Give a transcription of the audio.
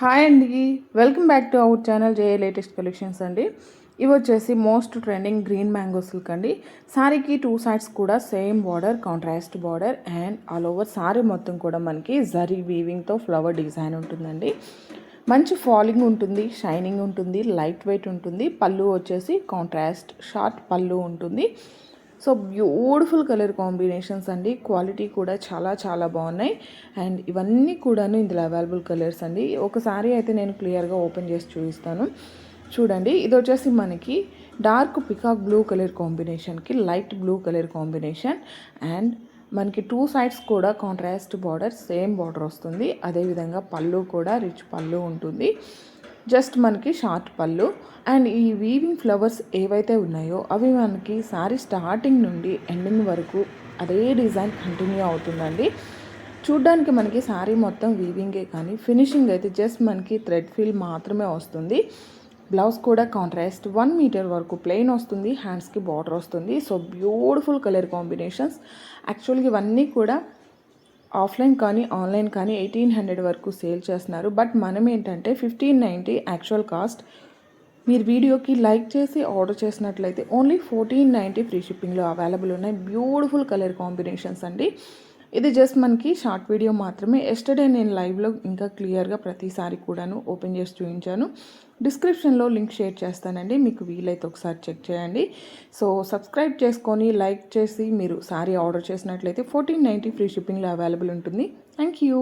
Hi అండి, welcome back to our channel J latest collections అండి. ఇవి వచ్చేసి most trending green mango silk అండి. శారీకి 2 సైడ్స్ కూడా same border, contrast border and all over sari మొత్తం కూడా మనకి జరీ వీవింగ్తో ఫ్లవర్ డిజైన్ ఉంటుందండి. మంచి ఫాలింగ్ ఉంటుంది, షైనింగ్ ఉంటుంది, లైట్ వెయిట్ ఉంటుంది. పళ్ళు వచ్చేసి కాంట్రాస్ట్ షార్ట్ పళ్ళు ఉంటుంది. సో బ్యూటిఫుల్ కలర్ కాంబినేషన్స్ అండి. క్వాలిటీ కూడా చాలా చాలా బాగున్నాయి. అండ్ ఇవన్నీ కూడాను ఇందులో అవైలబుల్ కలర్స్ అండి. ఒకసారి అయితే నేను క్లియర్గా ఓపెన్ చేసి చూపిస్తాను. చూడండి, ఇది వచ్చేసి మనకి డార్క్ పికాక్ బ్లూ కలర్ కాంబినేషన్కి light blue colour combination. And మనకి 2 సైడ్స్ కూడా కాంట్రాస్ట్ బార్డర్, సేమ్ బార్డర్ వస్తుంది. అదేవిధంగా పళ్ళు కూడా రిచ్ పళ్ళు ఉంటుంది. జస్ట్ మనకి షార్ట్ పళ్ళు. అండ్ ఈ వీవింగ్ ఫ్లవర్స్ ఏవైతే ఉన్నాయో అవి మనకి శారీ స్టార్టింగ్ నుండి ఎండింగ్ వరకు అదే డిజైన్ కంటిన్యూ అవుతుందండి. చూడ్డానికి మనకి శారీ మొత్తం వీవింగే, కానీ ఫినిషింగ్ అయితే జస్ట్ మనకి థ్రెడ్ ఫీల్ మాత్రమే వస్తుంది. బ్లౌజ్ కూడా కాంట్రాస్ట్ 1 మీటర్ వరకు ప్లెయిన్ వస్తుంది. హ్యాండ్స్కి బార్డర్ వస్తుంది. So beautiful colour combinations. యాక్చువల్గా ఇవన్నీ కూడా ఆఫ్లైన్ కానీ ఆన్లైన్ కానీ 1800 వరకు సేల్ చేస్తున్నారు. బట్ మనం ఏంటంటే 1590 యాక్చువల్ కాస్ట్. మీరు వీడియోకి లైక్ చేసి ఆర్డర్ చేసినట్లయితే ఓన్లీ 1490 ఫ్రీ షిప్పింగ్లో అవైలబుల్ ఉన్నాయి. బ్యూటిఫుల్ కలర్ కాంబినేషన్స్ అండి. ఇది జస్ట్ మనకి షార్ట్ వీడియో మాత్రమే. ఎస్టర్డే నేను లైవ్లో ఇంకా క్లియర్గా ప్రతిసారి కూడాను ఓపెన్ చేసి చూపించాను. డిస్క్రిప్షన్లో లింక్ షేర్ చేస్తానండి, మీకు వీలైతే ఒకసారి చెక్ చేయండి. సో సబ్స్క్రైబ్ చేసుకొని లైక్ చేసి మీరు సారీ ఆర్డర్ చేసినట్లయితే 1490 ఫ్రీ షిప్పింగ్లో అవైలబుల్ ఉంటుంది. Thank you.